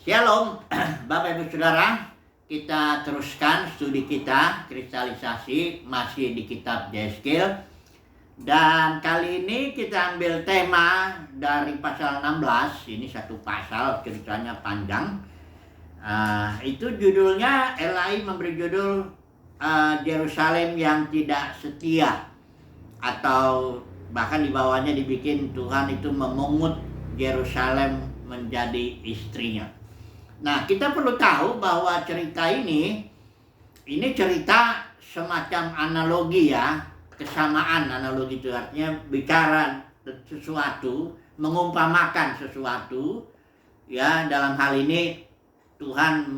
Shalom, Bapak Ibu Saudara, kita teruskan studi kita kristalisasi masih di kitab Yeskil. Dan kali ini kita ambil tema dari pasal 16, ini satu pasal ceritanya panjang. Itu judulnya, Elai memberi judul Yerusalem yang tidak setia, atau bahkan di bawahnya dibikin Tuhan itu memungut Yerusalem menjadi istrinya. Nah, kita perlu tahu bahwa cerita ini cerita semacam analogi ya, kesamaan. Analogi itu artinya bicara sesuatu, mengumpamakan sesuatu ya. Dalam hal ini Tuhan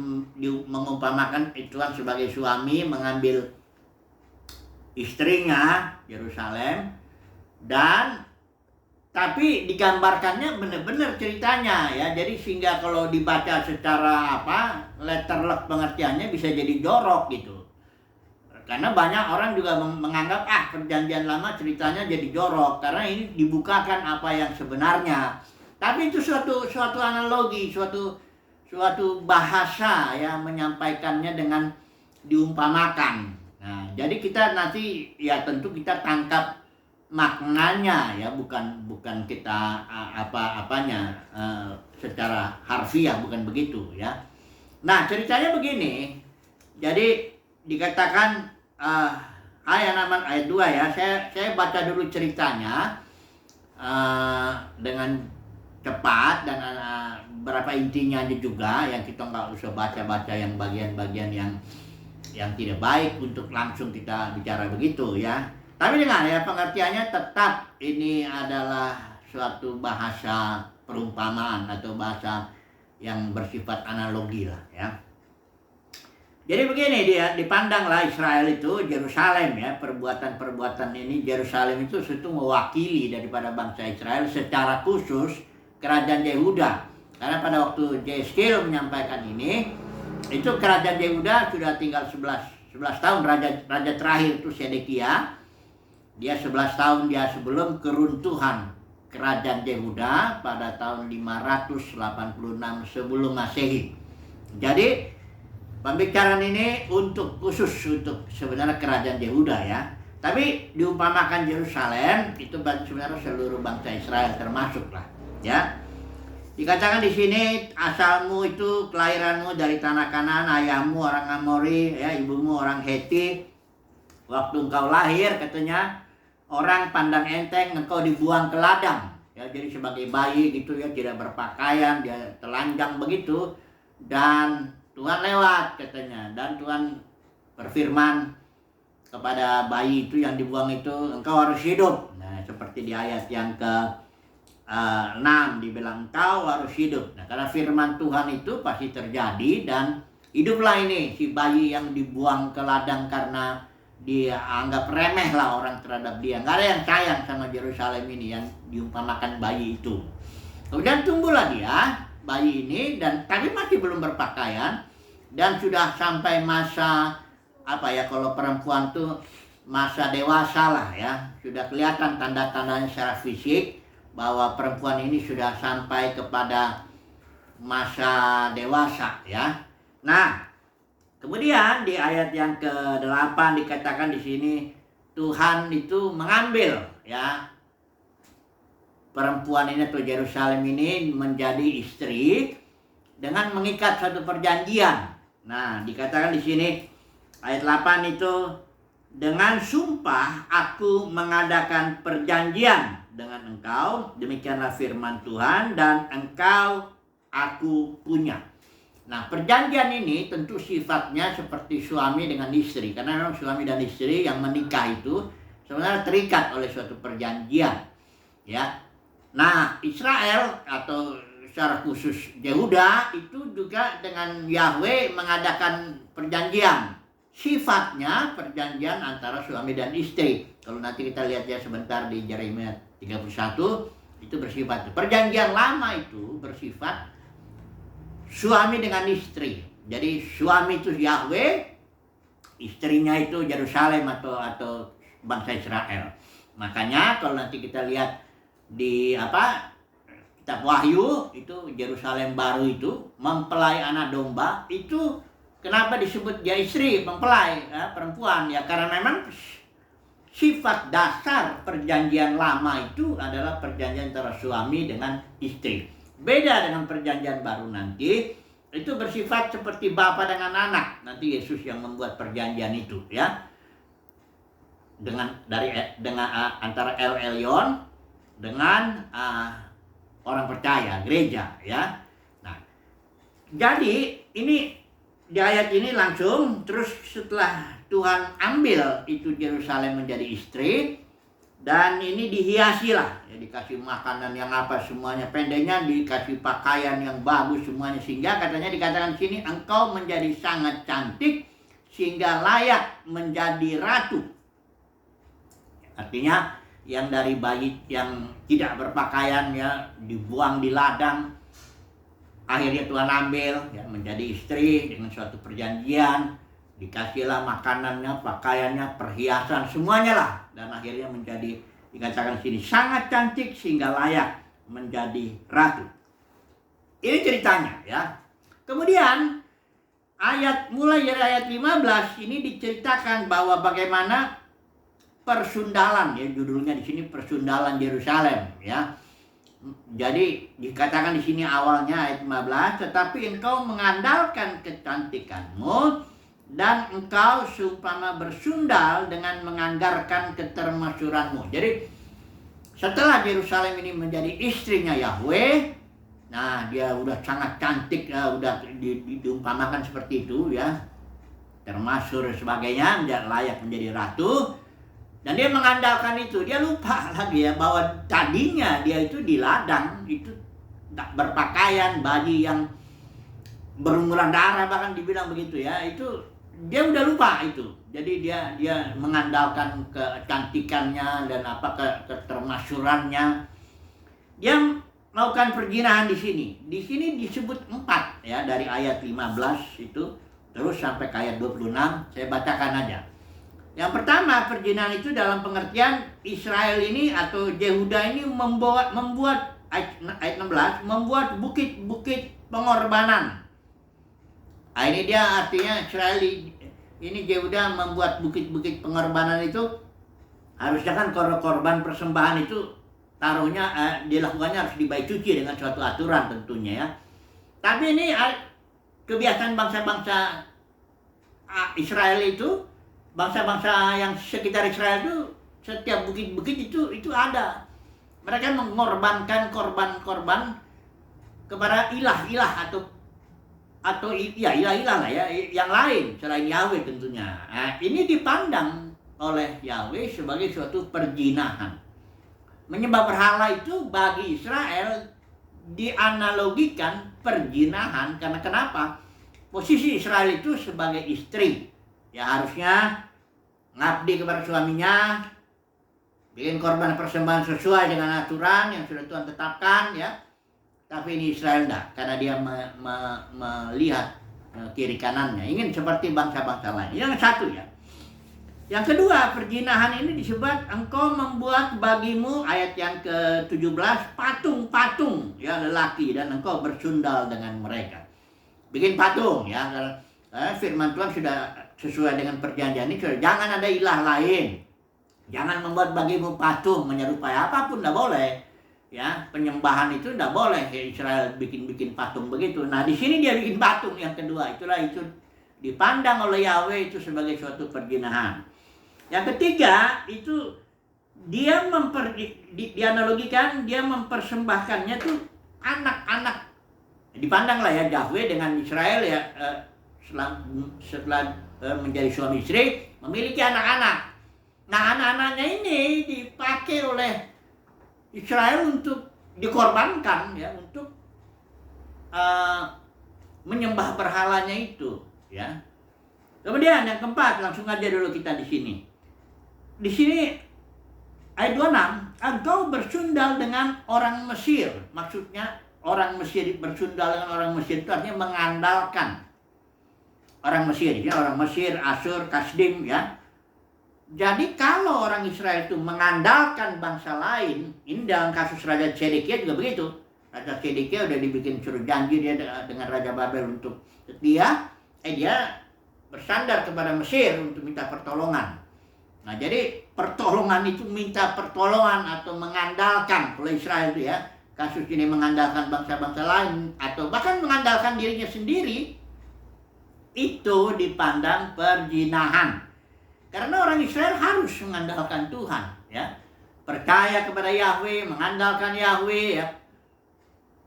mengumpamakan Tuhan sebagai suami mengambil istrinya Yerusalem, dan tapi digambarkannya benar-benar ceritanya ya. Jadi sehingga kalau dibaca secara letterlek pengertiannya bisa jadi jorok gitu. Karena banyak orang juga menganggap perjanjian lama ceritanya jadi jorok karena ini dibukakan apa yang sebenarnya. Tapi itu suatu analogi, suatu bahasa ya, menyampaikannya dengan diumpamakan. Nah, jadi kita nanti ya tentu kita tangkap maknanya ya, bukan kita secara harfiah, bukan begitu ya. Nah, ceritanya begini. Jadi dikatakan ayat 2 ya. Saya baca dulu ceritanya dengan cepat dan berapa intinya aja juga, yang kita nggak usah baca yang bagian-bagian yang tidak baik untuk langsung kita bicara begitu ya. Tapi dengar ya, pengertiannya tetap ini adalah suatu bahasa perumpamaan atau bahasa yang bersifat analogi lah ya. Jadi begini, dia dipandanglah Israel itu, Yerusalem ya, perbuatan ini Yerusalem itu mewakili daripada bangsa Israel, secara khusus kerajaan Yehuda. Karena pada waktu Yeskil menyampaikan ini, itu kerajaan Yehuda sudah tinggal 11 tahun. Raja terakhir itu Sedekia. Dia 11 tahun dia sebelum keruntuhan kerajaan Yehuda pada tahun 586 sebelum Masehi. Jadi pembicaraan ini khusus untuk sebenarnya kerajaan Yehuda ya. Tapi diumpamakan Yerusalem itu sebenarnya seluruh bangsa Israel termasuklah ya. Dikatakan di sini, asalmu itu, kelahiranmu dari tanah Kanaan, ayahmu orang Amori ya, ibumu orang Heti. Waktu engkau lahir katanya, orang pandang enteng engkau dibuang ke ladang ya. Jadi sebagai bayi gitu ya, tidak berpakaian, dia telanjang begitu. Dan Tuhan lewat katanya, dan Tuhan berfirman kepada bayi itu yang dibuang itu, engkau harus hidup. Nah, seperti di ayat yang ke-6 dibilang engkau harus hidup. Nah, karena firman Tuhan itu pasti terjadi, dan hiduplah ini si bayi yang dibuang ke ladang karena dia anggap remeh lah orang terhadap dia. Nggak ada yang sayang sama Yerusalem ini yang diumpamakan bayi itu. Kemudian tumbuhlah dia, bayi ini, dan tapi masih belum berpakaian, dan sudah sampai masa kalau perempuan tuh masa dewasa lah ya. Sudah kelihatan tanda-tandanya secara fisik bahwa perempuan ini sudah sampai kepada masa dewasa ya. Nah, kemudian di ayat yang ke-8 dikatakan di sini, Tuhan itu mengambil ya perempuan ini atau Yerusalem ini menjadi istri dengan mengikat suatu perjanjian. Nah, dikatakan di sini ayat 8 itu, dengan sumpah aku mengadakan perjanjian dengan engkau, demikianlah firman Tuhan, dan engkau aku punya. Nah, perjanjian ini tentu sifatnya seperti suami dengan istri, karena memang suami dan istri yang menikah itu sebenarnya terikat oleh suatu perjanjian ya. Nah, Israel atau secara khusus Yehuda itu juga dengan Yahweh mengadakan perjanjian. Sifatnya perjanjian antara suami dan istri. Kalau nanti kita lihat ya sebentar di Yeremia 31, itu bersifat perjanjian lama, itu bersifat suami dengan istri. Jadi suami itu Yahweh, istrinya itu Yerusalem atau bangsa Israel. Makanya kalau nanti kita lihat di kitab Wahyu itu Yerusalem baru itu mempelai anak domba itu kenapa disebut dia istri mempelai ya, perempuan ya karena memang sifat dasar perjanjian lama itu adalah perjanjian antara suami dengan istri. Beda dengan perjanjian baru nanti itu bersifat seperti bapa dengan anak. Nanti Yesus yang membuat perjanjian itu ya. Dengan antara El Elyon dengan orang percaya, gereja ya. Nah, jadi ini di ayat ini langsung terus setelah Tuhan ambil itu Yerusalem menjadi istri dan ini dihiasi lah ya, dikasih makanan yang apa semuanya, pendeknya dikasih pakaian yang bagus semuanya, sehingga katanya dikatakan sini engkau menjadi sangat cantik sehingga layak menjadi ratu. Artinya yang dari bayi yang tidak berpakaian ya dibuang di ladang, akhirnya Tuhan ambil ya menjadi istri dengan suatu perjanjian, dikasihlah makanannya, pakaiannya, perhiasan semuanya lah, dan akhirnya menjadi dikatakan sini sangat cantik sehingga layak menjadi ratu. Ini ceritanya ya. Kemudian mulai dari ayat 15 ini diceritakan bahwa bagaimana persundalan ya, judulnya di sini persundalan Yerusalem ya. Jadi dikatakan di sini awalnya ayat 15, tetapi engkau mengandalkan kecantikanmu dan engkau seumpama bersundal dengan menganggarkan ketermasyuranmu. Jadi setelah Yerusalem ini menjadi istrinya Yahweh, nah dia udah sangat cantik ya, udah diumpamakan seperti itu ya, termasyur sebagainya, layak menjadi ratu. Dan dia mengandalkan itu, dia lupa lagi ya bahwa tadinya dia itu di ladang, itu tak berpakaian, bayi yang berumuran darah bahkan dibilang begitu ya, itu dia udah lupa itu. Jadi dia mengandalkan kecantikannya dan ketermasyurannya. Dia melakukan perzinahan di sini. Di sini disebut 4 ya, dari ayat 15 itu terus sampai ke ayat 26, saya bacakan aja. Yang pertama, perzinahan itu dalam pengertian Israel ini atau Yehuda ini membuat ayat 16 membuat bukit-bukit pengorbanan. Nah, ini dia artinya Israel ini Yehuda membuat bukit-bukit pengorbanan itu. Harusnya kan korban persembahan itu taruhnya dilakukannya harus dibaik cuci dengan suatu aturan tentunya ya. Tapi ini kebiasaan bangsa-bangsa Israel itu, bangsa-bangsa yang sekitar Israel itu, setiap bukit-bukit itu ada. Mereka mengorbankan korban-korban kepada ilah-ilah atau ilah-ilah lah ya, yang lain selain Yahweh tentunya. Nah, ini dipandang oleh Yahweh sebagai suatu perzinahan. Menyembah berhala itu bagi Israel dianalogikan perzinahan karena kenapa? Posisi Israel itu sebagai istri. Ya harusnya ngabdi kepada suaminya, bikin korban persembahan sesuai dengan aturan yang sudah Tuhan tetapkan ya. Tapi ini Israel enggak, karena dia melihat kiri kanannya, ingin seperti bangsa-bangsa lain. Yang satu ya. Yang kedua, perzinahan ini disebut engkau membuat bagimu, ayat yang ke-17, patung-patung ya lelaki dan engkau bersundal dengan mereka. Bikin patung ya. Firman Tuhan sudah sesuai dengan perjanjian ini, jangan ada ilah lain. Jangan membuat bagimu patung menyerupai apapun, tidak boleh. Ya, penyembahan itu tidak boleh. Israel bikin patung begitu. Nah, di sini dia bikin patung yang kedua. Itulah itu dipandang oleh Yahweh itu sebagai suatu perzinahan. Yang ketiga itu dia dianalogikan, dia mempersembahkannya tuh anak-anak. Dipandang lah ya Yahweh dengan Israel ya setelah menjadi suami istri memiliki anak-anak. Nah, anak-anaknya ini dipakai oleh Israel untuk dikorbankan ya, untuk menyembah berhalanya itu ya. Kemudian yang keempat, langsung aja dulu kita di sini. Di sini ayat 26, engkau bersundal dengan orang Mesir. Maksudnya orang Mesir bersundal dengan orang Mesir itu artinya mengandalkan orang Mesir, ya, orang Mesir, Asyur, Kasdim ya. Jadi kalau orang Israel itu mengandalkan bangsa lain, ini dalam kasus Raja Zedekia juga begitu. Raja Sedekia udah dibikin suruh janji dia dengan Raja Babel untuk dia bersandar kepada Mesir untuk minta pertolongan. Nah, jadi pertolongan itu minta pertolongan atau mengandalkan, kalau Israel itu ya, kasus ini mengandalkan bangsa-bangsa lain atau bahkan mengandalkan dirinya sendiri, itu dipandang perzinahan. Karena orang Israel harus mengandalkan Tuhan, ya. Percaya kepada Yahweh, mengandalkan Yahweh, ya.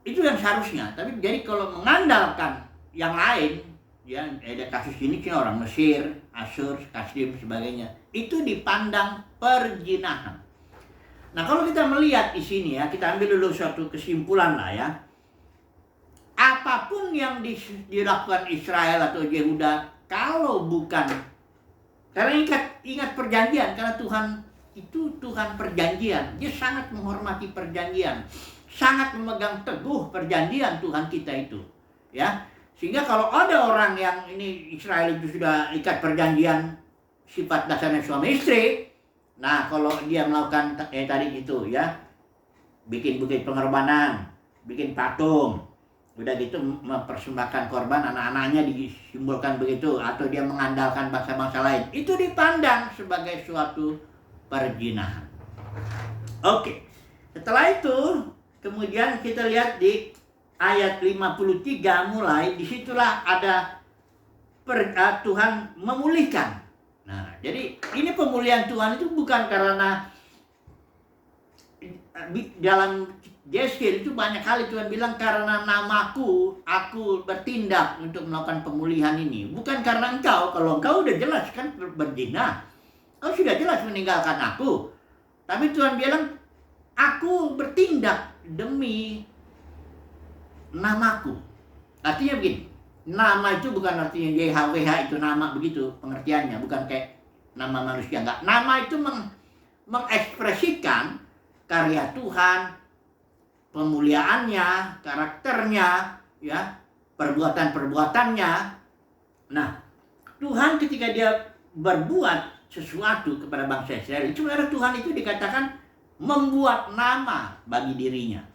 Itu yang seharusnya. Tapi jadi kalau mengandalkan yang lain, ya, ada kasus ini kan orang Mesir, Asyur, Kasdim, sebagainya, itu dipandang perzinahan. Nah, kalau kita melihat di sini ya, kita ambil dulu suatu kesimpulan lah ya. Apapun yang dilakukan Israel atau Yehuda, kalau bukan, karena ingat perjanjian, karena Tuhan itu Tuhan perjanjian, dia sangat menghormati perjanjian, sangat memegang teguh perjanjian Tuhan kita itu, ya. Sehingga kalau ada orang yang ini Israel itu sudah ikat perjanjian sifat dasarnya suami istri, nah kalau dia melakukan tadi itu ya, bikin bukit pengorbanan, bikin patung, udah gitu mempersembahkan korban anak-anaknya disimbolkan begitu, atau dia mengandalkan bangsa-bangsa lain, itu dipandang sebagai suatu perzinahan. Oke, setelah itu kemudian kita lihat di ayat 53 mulai, disitulah ada Tuhan memulihkan. Nah, jadi ini pemulihan Tuhan itu bukan karena dalam Yeskil itu banyak kali Tuhan bilang karena namaku, aku bertindak untuk melakukan pemulihan ini. Bukan karena engkau, kalau engkau udah jelas kan berzina, kau sudah jelas meninggalkan aku. Tapi Tuhan bilang, aku bertindak demi namaku. Artinya begini, nama itu bukan artinya YHWH itu nama begitu pengertiannya, bukan kayak nama manusia, enggak. Nama itu mengekspresikan karya Tuhan, pemuliaannya, karakternya, ya, perbuatan-perbuatannya. Nah, Tuhan ketika dia berbuat sesuatu kepada bangsa Israel, itu sebenarnya Tuhan itu dikatakan membuat nama bagi dirinya.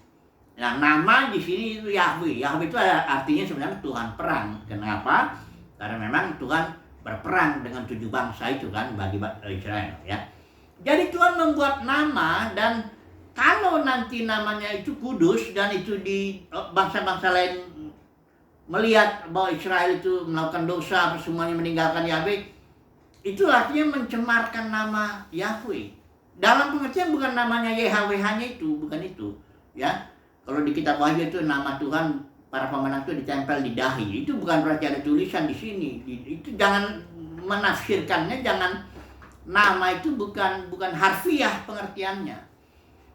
Nah, nama di sini itu Yahweh. Yahweh itu artinya sebenarnya Tuhan perang. Kenapa? Karena memang Tuhan berperang dengan 7 bangsa itu kan bagi Israel, ya. Jadi Tuhan membuat nama, dan kalau nanti namanya itu kudus dan itu di bangsa-bangsa lain melihat bahwa Israel itu melakukan dosa, semuanya meninggalkan Yahweh, itu artinya mencemarkan nama Yahweh. Dalam pengertian bukan namanya YHWH-nya itu, bukan itu, ya. Kalau di kitab Wahyu itu nama Tuhan para pemenang itu ditempel di dahi. Itu bukan berarti ada tulisan di sini. Itu jangan menafsirkannya, jangan, nama itu bukan harfiah pengertiannya.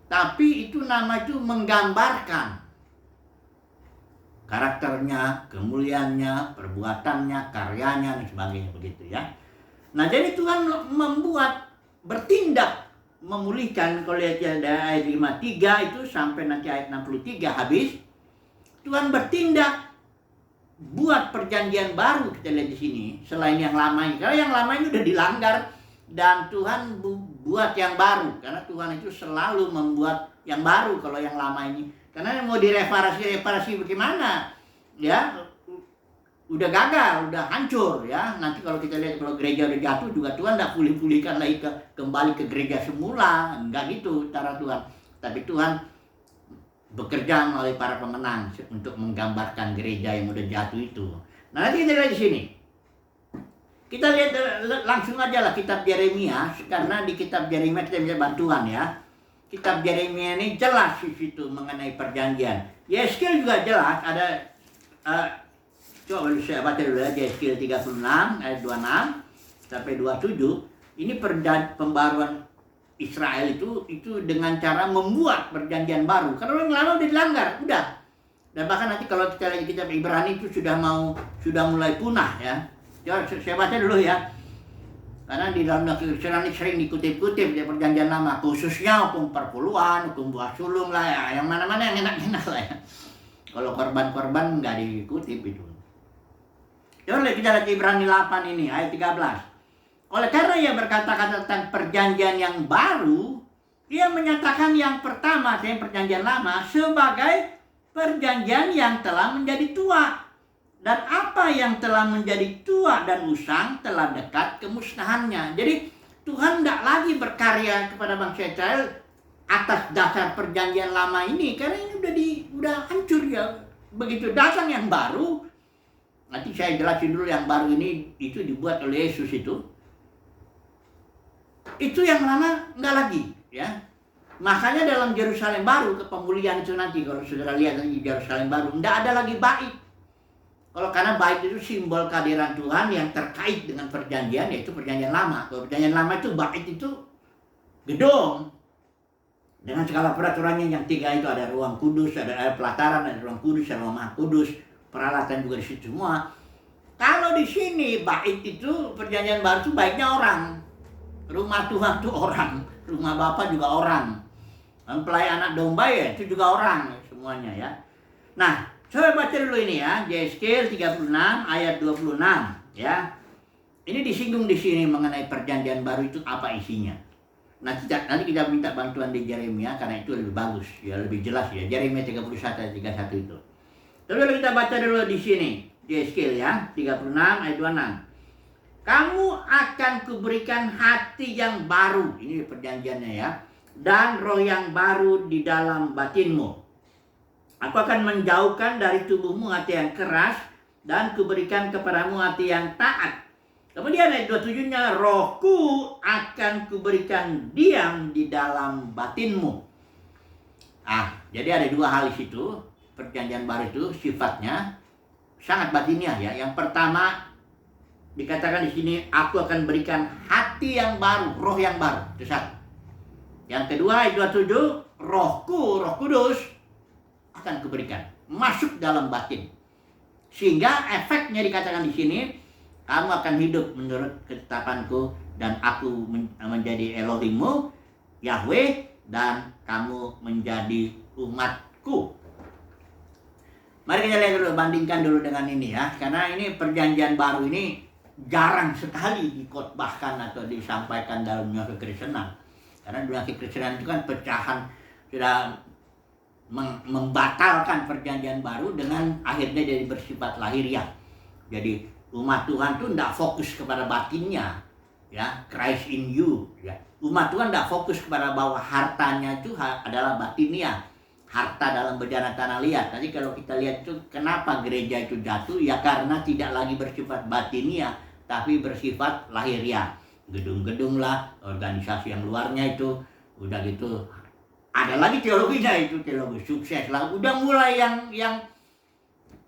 Tapi itu nama itu menggambarkan karakternya, kemuliaannya, perbuatannya, karyanya, dan sebagainya begitu ya. Nah, jadi Tuhan bertindak memulihkan. Kalau lihat ada ayat 53 itu sampai nanti ayat 63 habis, Tuhan bertindak buat perjanjian baru. Kita lihat di sini selain yang lama ini, karena yang lama ini udah dilanggar, dan Tuhan buat yang baru, karena Tuhan itu selalu membuat yang baru kalau yang lama ini, karena mau direparasi bagaimana ya, udah gagal, udah hancur ya. Nanti kalau kita lihat kalau gereja udah jatuh juga, Tuhan tidak pulihkan lagi kembali ke gereja semula, enggak gitu cara Tuhan. Tapi Tuhan bekerja melalui para pemenang untuk menggambarkan gereja yang udah jatuh itu. Nah, nanti kita lihat di sini. Kita lihat langsung aja lah kitab Yeremia, karena di kitab Yeremia kita bisa bantuan ya. Kitab Yeremia ini jelas di situ mengenai perjanjian. Yeskil juga jelas ada. Coba saya baca dulu ya, Yeskil 36 ayat 26 sampai 27. Ini pembaruan Israel itu dengan cara membuat perjanjian baru. Karena yang lama udah dilanggar, udah. Dan bahkan nanti kalau kita lihat kitab Ibrani itu sudah mulai punah ya. Coba saya baca dulu ya. Karena di dalam Al-Quran ini sering dikutip-kutip di perjanjian lama, khususnya hukum perpuluhan, hukum buah sulung lah ya. Yang mana-mana yang enak-enak lah ya. Kalau korban-korban nggak dikutip itu. Coba kita lihat Ibrani 8 ini, ayat 13. Oleh karena ia berkata-kata tentang perjanjian yang baru, ia menyatakan yang pertama, yang perjanjian lama, sebagai perjanjian yang telah menjadi tua. Dan apa yang telah menjadi tua dan usang telah dekat kemusnahannya. Jadi Tuhan tidak lagi berkarya kepada bangsa Israel atas dasar perjanjian lama ini, karena ini udah hancur ya. Begitu datang yang baru, nanti saya jelasin dulu yang baru ini itu dibuat oleh Yesus itu yang lama nggak lagi ya. Makanya dalam Yerusalem baru, kepemulihan itu nanti kalau saudara lihat di Yerusalem baru, nggak ada lagi bait. Kalau karena bait itu simbol kehadiran Tuhan yang terkait dengan perjanjian, yaitu perjanjian lama. Kalau perjanjian lama itu bait itu gedung dengan segala peraturannya yang 3 itu, ada ruang kudus, ada pelataran, ada ruang kudus, ada ruang maha kudus, peralatan juga di situ semua. Kalau di sini bait itu perjanjian baru itu baiknya orang. Rumah Tuhan itu orang, rumah Bapa juga orang. Mempelai anak domba ya itu juga orang semuanya ya. Nah, coba baca dulu ini ya, Yeskel 36 ayat 26 ya. Ini disinggung di sini mengenai perjanjian baru itu apa isinya. Nanti kita minta bantuan di Yeremia karena itu lebih bagus ya, lebih jelas ya. Yeremia 31 ayat 31 itu. Coba kita baca dulu di sini, Yeskel ya, 36 ayat 26. Kamu akan kuberikan hati yang baru, ini perjanjiannya ya, dan roh yang baru di dalam batinmu. Aku akan menjauhkan dari tubuhmu hati yang keras, dan kuberikan kepadamu hati yang taat. Kemudian ayat 27-nya, rohku akan kuberikan diam di dalam batinmu. Jadi ada 2 hal di situ. Perjanjian baru itu sifatnya sangat batiniah ya. Yang pertama dikatakan di sini, aku akan berikan hati yang baru, roh yang baru. Itu satu. Yang kedua ayat 27, rohku, Roh Kudus akan kuberikan masuk dalam batin. Sehingga efeknya dikatakan di sini, kamu akan hidup menurut ketetapanku dan aku menjadi Elohimmu, Yahweh, dan kamu menjadi umatku. Mari kita lihat dulu, bandingkan dulu dengan ini ya. Karena ini perjanjian baru ini jarang sekali dikotbahkan atau disampaikan dalam dunia kekristenan. Karena dunia kekristenan itu kan pecahan, sudah membatalkan perjanjian baru dengan akhirnya jadi bersifat lahiriah. Jadi umat Tuhan itu tidak fokus kepada batinnya, ya, Christ in you. Ya. Umat Tuhan tidak fokus kepada bahwa hartanya itu adalah batinnya, harta dalam berjalan tanah liat. Tadi kalau kita lihat itu kenapa gereja itu jatuh, ya karena tidak lagi bersifat batinnya, tapi bersifat lahiriah. Gedung-gedung lah, organisasi yang luarnya itu, udah gitu. Ada lagi teologinya itu, teologi sukses lah. Udah mulai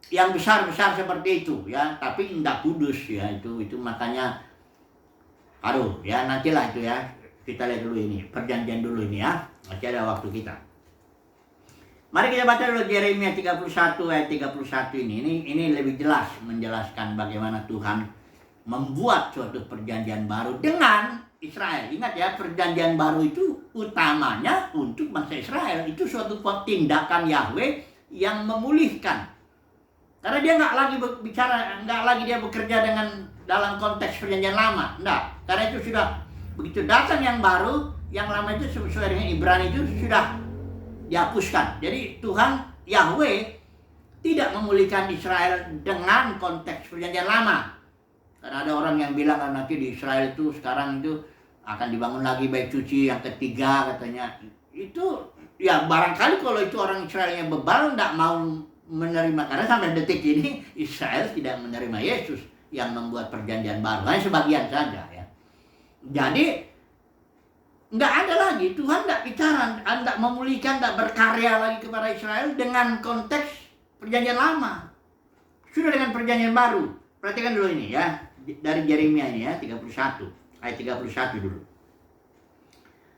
yang besar-besar seperti itu ya, tapi tidak kudus ya itu makanya ya nantilah itu ya. Kita lihat dulu ini, perjanjian dulu ini ya. Masih ada waktu kita. Mari kita baca dulu Yeremia 31 ayat 31 ini lebih jelas menjelaskan bagaimana Tuhan membuat suatu perjanjian baru dengan Israel. Ingat ya, perjanjian baru itu utamanya untuk bangsa Israel. Itu suatu tindakan Yahweh yang memulihkan. Karena dia nggak lagi dia bekerja dengan dalam konteks perjanjian lama. Enggak. Karena itu sudah begitu datang yang baru, yang lama itu sesuai dengan Ibrani itu sudah dihapuskan. Jadi Tuhan Yahweh tidak memulihkan Israel dengan konteks perjanjian lama. Karena ada orang yang bilang nanti di Israel itu sekarang itu akan dibangun lagi bait suci yang ketiga katanya. Itu ya barangkali kalau itu orang Israel yang bebal tidak mau menerima, karena sampai detik ini Israel tidak menerima Yesus yang membuat perjanjian baru, hanya sebagian saja ya. Jadi nggak ada lagi, Tuhan nggak bicara, nggak memulihkan, nggak berkarya lagi kepada Israel dengan konteks perjanjian lama, sudah dengan perjanjian baru. Perhatikan dulu ini ya, dari Yeremia ini ya, 31 ayat 31 dulu.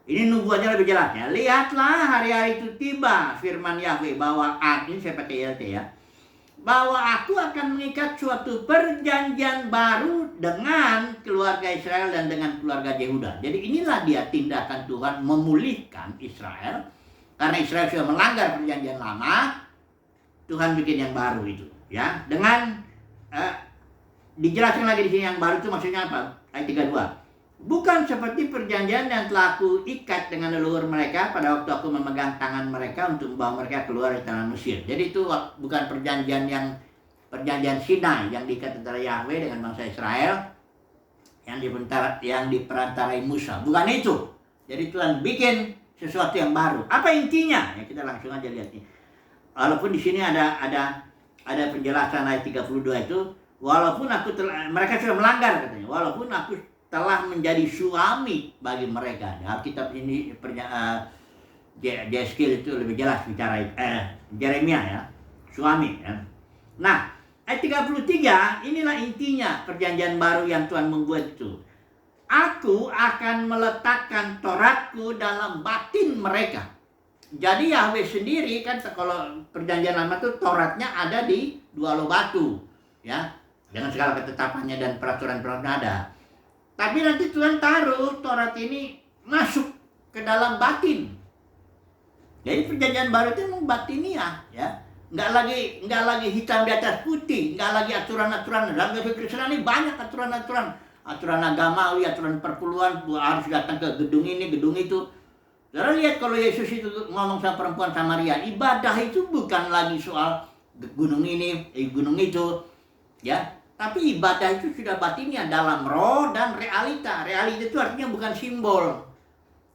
Ini nubuatnya lebih jelas ya. Lihatlah hari-hari itu tiba, firman Yahweh, bahwa ini saya pakai ILT ya, bahwa aku akan mengikat suatu perjanjian baru dengan keluarga Israel dan dengan keluarga Yehuda. Jadi inilah dia tindakan Tuhan memulihkan Israel. Karena Israel sudah melanggar perjanjian lama, Tuhan bikin yang baru itu ya. Dengan dijelaskan lagi di sini yang baru itu maksudnya apa? Ayat 32. Bukan seperti perjanjian yang telah aku ikat dengan leluhur mereka pada waktu aku memegang tangan mereka untuk membawa mereka keluar dari tanah Mesir. Jadi itu bukan perjanjian Sinai yang diikat antara Yahweh dengan bangsa Israel yang diperantarai Musa. Bukan itu. Jadi Tuhan bikin sesuatu yang baru. Apa intinya? Ya kita langsung aja lihat nih. Walaupun di sini ada penjelasan ayat 32 itu, walaupun mereka sudah melanggar katanya. Walaupun aku telah menjadi suami bagi mereka. Nah, Alkitab ini Yeskil itu lebih jelas bicara Yeremia ya, suami ya. Nah, ayat 33 inilah intinya perjanjian baru yang Tuhan membuat itu. Aku akan meletakkan Tauratku dalam batin mereka. Jadi Yahweh sendiri kan kalau perjanjian lama itu Tauratnya ada di dua loh batu ya, dengan segala ketetapannya dan peraturan-peraturan ada. Tapi nanti Tuhan taruh Taurat ini masuk ke dalam batin. Jadi perjanjian baru itu memang batiniah ya. Nggak lagi hitam di atas putih, nggak lagi aturan-aturan. Dalam kekristenan ini banyak aturan-aturan. Aturan agamawi, aturan perpuluhan, harus datang ke gedung ini, gedung itu. Saudara lihat kalau Yesus itu ngomong sama perempuan Samaria, ibadah itu bukan lagi soal gunung ini, gunung itu. Ya, tapi ibadah itu sudah batinnya dalam roh dan realita. Realita itu artinya bukan simbol.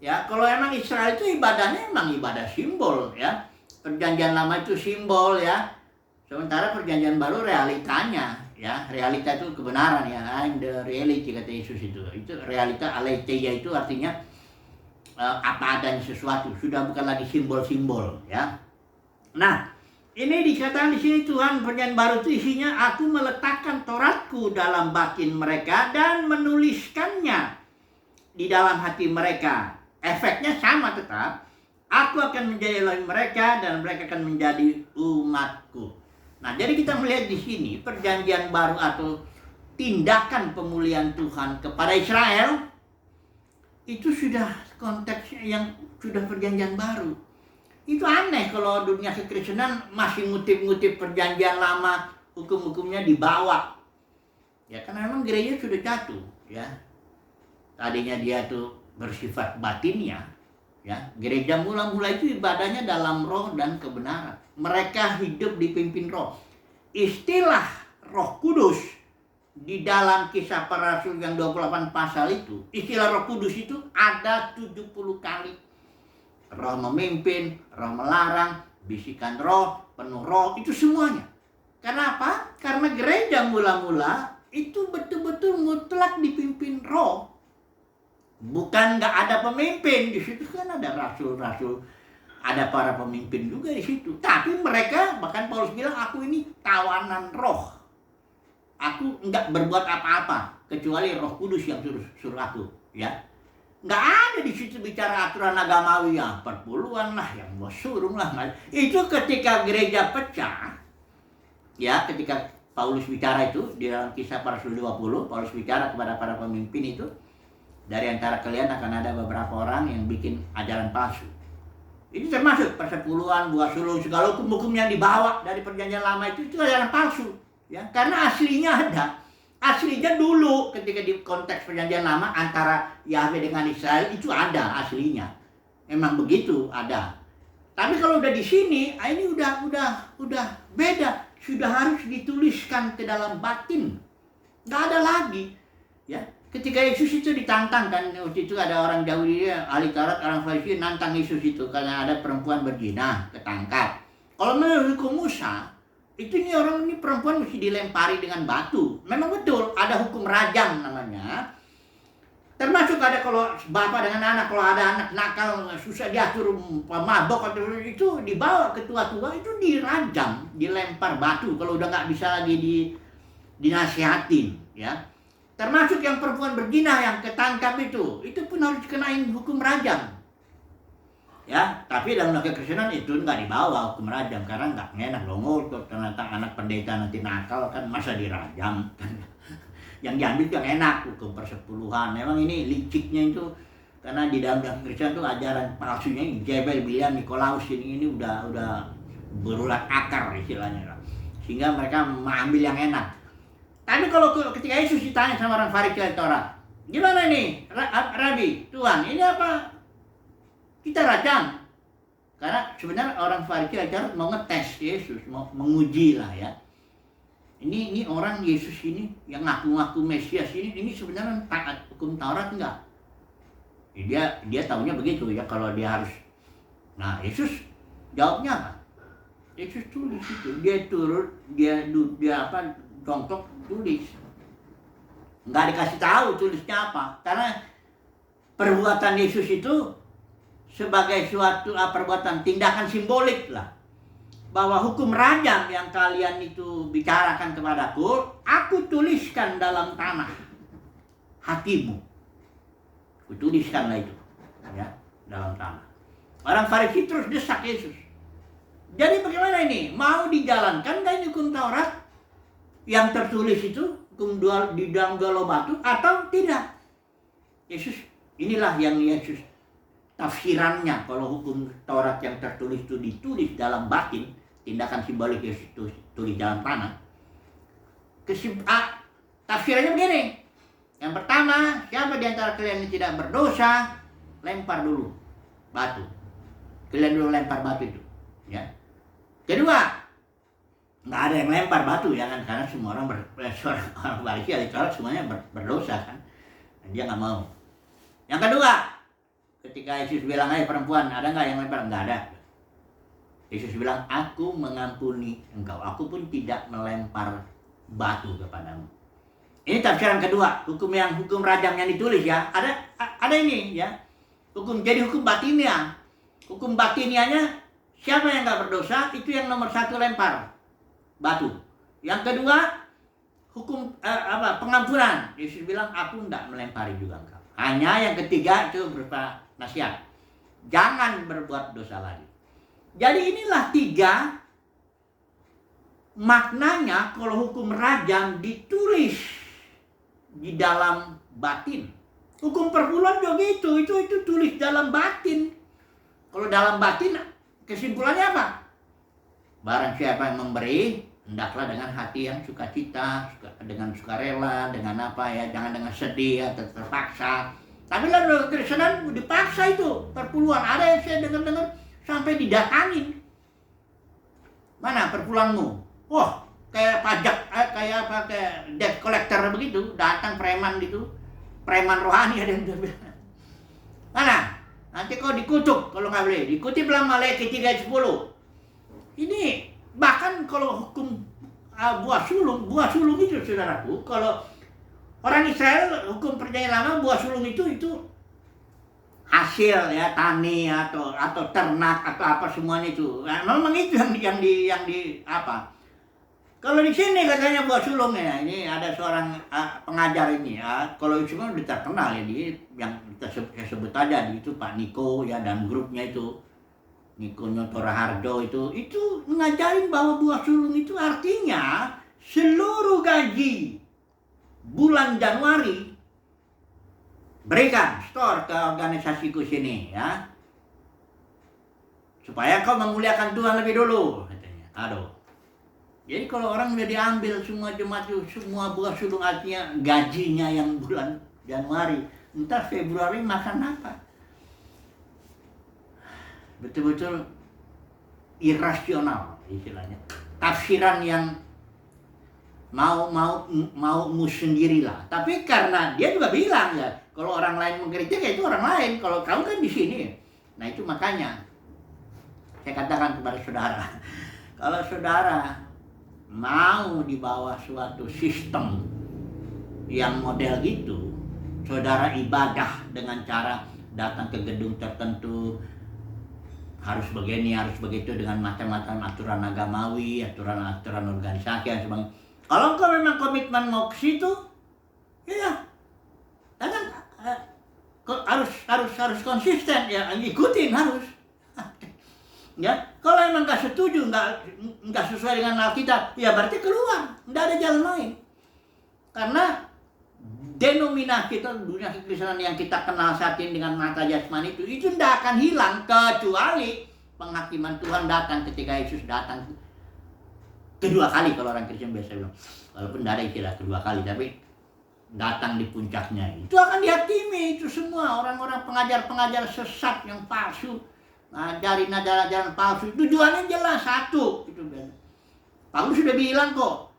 Ya, kalau emang Israel itu ibadahnya emang ibadah simbol ya. Perjanjian lama itu simbol ya. Sementara perjanjian baru realitanya ya. Realita itu kebenaran ya. I'm the reality kata Yesus itu. Itu realita aletheia itu artinya apa adanya sesuatu. Sudah bukan lagi simbol-simbol ya. Nah, ini dikatakan di sini Tuhan perjanjian baru itu isinya aku meletakkan Tauratku dalam batin mereka dan menuliskannya di dalam hati mereka. Efeknya sama tetap. Aku akan menjadi Elohim mereka dan mereka akan menjadi umatku. Nah, jadi kita melihat di sini perjanjian baru atau tindakan pemulihan Tuhan kepada Israel itu sudah konteksnya yang sudah perjanjian baru. Itu aneh kalau dunia kekristenan masih ngutip-ngutip perjanjian lama, hukum-hukumnya dibawa. Ya karena memang gereja sudah jatuh ya. Tadinya dia tuh bersifat batinnya ya. Gereja mula-mula itu ibadahnya dalam roh dan kebenaran. Mereka hidup dipimpin roh. Istilah Roh Kudus di dalam Kisah Para Rasul yang 28 pasal itu, istilah Roh Kudus itu ada 70 kali. Roh memimpin, roh melarang, bisikan roh, penuh roh, itu semuanya. Kenapa? Karena gereja mula-mula itu betul-betul mutlak dipimpin roh. Bukan nggak ada pemimpin, di situ kan ada rasul-rasul, ada para pemimpin juga di situ. Tapi mereka, bahkan Paulus bilang, aku ini tawanan roh. Aku nggak berbuat apa-apa, kecuali Roh Kudus yang suruh aku, ya. Nggak ada di situ bicara aturan agamawi yang perpuluhan lah, yang surung lah. Itu ketika gereja pecah, ya, ketika Paulus bicara itu di dalam Kisah Para Rasul 20, Paulus bicara kepada para pemimpin itu, dari antara kalian akan ada beberapa orang yang bikin ajaran palsu. Itu termasuk persepuluhan, buah sulung, segala hukum-hukum yang dibawa dari perjanjian lama itu ajaran palsu, ya, karena aslinya ada. Aslinya dulu ketika di konteks perjanjian lama antara Yahweh dengan Israel itu ada aslinya. Memang begitu ada. Tapi kalau udah di sini, ini udah beda. Sudah harus dituliskan ke dalam batin. Nggak ada lagi. Ya, ketika Yesus itu ditantang kan, waktu itu ada orang Yahudi, ahli Taurat, orang Farisi nantang Yesus itu karena ada perempuan berzina, ketangkap. Kalau menurut hukum Musa, ini perempuan mesti dilempari dengan batu. Memang betul, ada hukum rajam namanya. Termasuk ada kalau bapak dengan anak, kalau ada anak nakal, susah diatur, mabok, itu dibawa ke tua-tua, itu dirajam, dilempar batu. Kalau udah nggak bisa lagi dinasihatin, ya. Termasuk yang perempuan berzina yang ketangkap itu pun harus dikenain hukum rajam. Ya, tapi dalam kekristenan itu nggak dibawa hukum rajam karena nggak enak dong. Ternyata anak pendeta nanti nakal kan masa dirajam. Yang diambil yang enak hukum persepuluhan. Memang ini liciknya itu karena di dalam kekristenan itu ajaran palsunya Jebel, Biliam, Nikolaus ini udah berulat akar istilahnya. Sehingga mereka mengambil yang enak. Tapi kalau ketika Yesus ditanya sama orang Farisi Taurat, Gimana nih, Rabi, Tuhan, ini apa? Kita rajam. Karena sebenarnya orang Farisi ajar mau ngetes Yesus, mau menguji lah ya. Ini orang Yesus ini yang ngaku-ngaku Mesias ini sebenarnya taat hukum Taurat enggak? Dia tahunya begitu ya, kalau dia harus. Nah, Yesus jawabnya apa? Yesus tulis itu, dia turun, dia jongkok tulis. Nggak dikasih tahu tulisnya apa, karena perbuatan Yesus itu sebagai suatu perbuatan tindakan simbolik lah, bahwa hukum rajam yang kalian itu bicarakan kepadaku, aku tuliskan dalam tanah hatimu. Aku tuliskanlah itu ya dalam tanah. Orang Farisi terus desak Yesus. Jadi bagaimana ini? Mau dijalankan nggak ini hukum Taurat yang tertulis itu, hukum di dalam dua loh batu, atau tidak? Yesus, inilah yang Yesus tafsirannya. Kalau hukum Taurat yang tertulis itu ditulis dalam batin, tindakan simbolik Yesus itu tulis dalam tanah. Tafsirannya begini. Yang pertama, siapa di antara kalian yang tidak berdosa, lempar dulu batu. Kalian dulu lempar batu itu, ya. Kedua, nggak ada yang lempar batu ya kan, karena semua orang orang Farisi ahli Taurat semuanya berdosa kan. Dia nggak mau. Yang kedua, ketika Yesus bilang, "Hai perempuan, ada nggak yang lempar?" Nggak ada. Yesus bilang, "Aku mengampuni engkau, aku pun tidak melempar batu kepadamu." Ini tafsiran kedua, hukum rajam yang ditulis ya. Ada ini ya. Jadi hukum batinia. Hukum batinianya, siapa yang nggak berdosa itu yang nomor satu lempar batu. Yang kedua, hukum pengampunan. Yesus bilang, "Aku tidak melempari juga engkau." Hanya yang ketiga itu berupa nasihat. Jangan berbuat dosa lagi. Jadi inilah tiga maknanya kalau hukum rajam ditulis di dalam batin. Hukum perpuluhan juga gitu, itu tulis dalam batin. Kalau dalam batin kesimpulannya apa? Barang siapa yang memberi, hendaklah dengan hati yang sukacita, dengan sukarela, dengan apa ya, jangan dengan sedih atau terpaksa. Tapi lalu Kristenan dipaksa itu perpuluhan. Ada yang saya dengar sampai didatangin. Mana perpuluhanmu? Wah, kayak pajak, kayak debt collector begitu, datang preman gitu, preman rohani ada yang bilang. Mana? Nanti kau dikutuk kalau nggak boleh. Dikutip dalam Maleakhi 3:10. Ini bahkan kalau hukum buah sulung itu saudaraku, kalau orang Israel hukum perjanjian lama buah sulung itu hasil ya tani atau ternak atau apa semuanya itu. Nah, memang itu yang di apa? Kalau di sini katanya buah sulung ya, ini ada seorang pengajar ini ya. Kalau itu kan udah terkenal ya, dia yang kita sebut aja itu Pak Niko ya, dan grupnya itu Niko Nyotora Harjo itu mengajarin bahwa buah sulung itu artinya seluruh gaji bulan Januari berikan, store ke organisasiku sini ya, supaya kau memuliakan Tuhan lebih dulu katanya. Aduh. Jadi kalau orang udah diambil semua jemaat itu, semua buah sulung artinya gajinya yang bulan Januari, entar Februari makan apa? Betul-betul irasional istilahnya. Tafsiran yang mau sendirilah. Tapi karena dia juga bilang ya, kalau orang lain mengkritik ya itu orang lain. Kalau kau kan di sini. Nah itu makanya saya katakan kepada saudara, kalau saudara mau di bawah suatu sistem yang model gitu, saudara ibadah dengan cara datang ke gedung tertentu, harus begini, harus begitu, dengan macam-macam aturan agamawi, aturan organisasi dan sebagainya. Kalau kau memang komitmen mau ke situ, ya, kan harus konsisten ya, ikutin harus. Ya, kalau emang nggak setuju, nggak sesuai dengan Alkitab, ya berarti keluar, nggak ada jalan lain. Karena denominasi kita dunia kekristenan yang kita kenal saat ini dengan mata jasmani itu tidak akan hilang kecuali penghakiman Tuhan datang ketika Yesus datang kedua kali. Kalau orang Kristen biasa bilang, walaupun tidak ada istilah kedua kali, tapi datang di puncaknya, itu akan dihakimi itu semua orang-orang pengajar-pengajar sesat yang palsu, ngajarin ajaran-ajaran palsu. Tujuannya jelas satu, itu Paulus sudah bilang kok,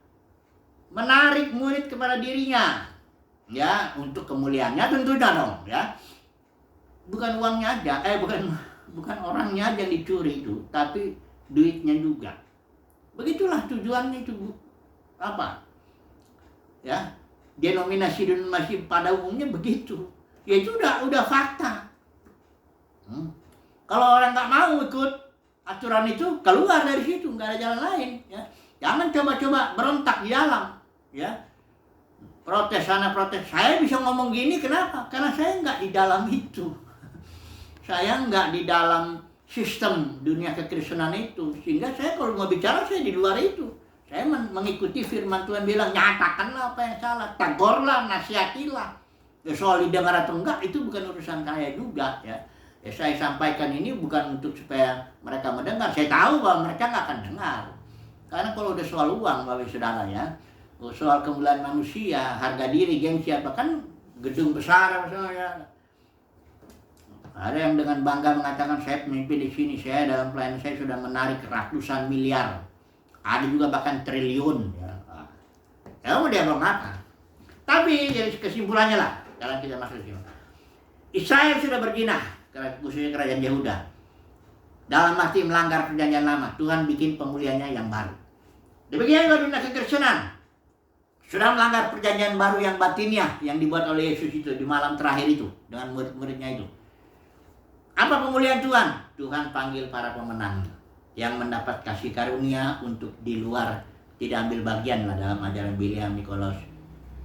menarik murid kepada dirinya, ya, untuk kemuliaannya tentunya dong, ya. Bukan uangnya aja, bukan orangnya aja yang dicuri itu, tapi duitnya juga. Begitulah tujuannya itu, apa? Ya, denominasi pada umumnya begitu. Ya itu udah fakta. Kalau orang nggak mau ikut aturan itu, keluar dari situ, nggak ada jalan lain. Ya, jangan coba-coba berontak di dalam. Ya, protes sana protes. Saya bisa ngomong gini kenapa? Karena saya nggak di dalam itu. Saya nggak di dalam sistem dunia kekristenan itu, sehingga saya kalau mau bicara saya di luar itu. Saya mengikuti firman Tuhan bilang, nyatakanlah apa yang salah, tegurlah, nasihatilah. Ya, soal didengar atau enggak itu bukan urusan saya juga, ya. Ya saya sampaikan ini bukan untuk supaya mereka mendengar. Saya tahu bahwa mereka nggak akan dengar. Karena kalau udah soal uang, Bapak Saudara, ya, soal kemuliaan manusia, harga diri, gengsi apa, kan gedung besar misalnya. Ada yang dengan bangga mengatakan saya pemimpin di sini, saya dalam pelayanan saya sudah menarik ratusan miliar. Ada juga bahkan triliun, ya. Ya mau dia bilang apa? Tapi jadi kesimpulannya lah, sekarang kita masuk ke sini. Israel sudah berjinah, khususnya kerajaan Yehuda. Dalam arti melanggar perjanjian lama, Tuhan bikin pemulihannya yang baru. Demikian juga dunia kekristenan sudah melanggar perjanjian baru yang batinnya yang dibuat oleh Yesus itu di malam terakhir itu dengan murid-muridnya itu. Apa pemulihan Tuhan? Tuhan panggil para pemenang yang mendapat kasih karunia untuk di luar, tidak ambil bagian lah dalam ajaran Biliam, Nikolas,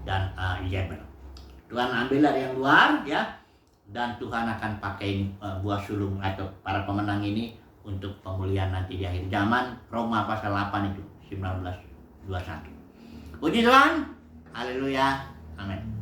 dan Jezebel. Tuhan ambil dari yang luar, ya, dan Tuhan akan pakai buah sulung atau para pemenang ini untuk pemulihan nanti di akhir zaman. Roma pasal 8 itu 19:21. Puji Tuhan, haleluya, amin.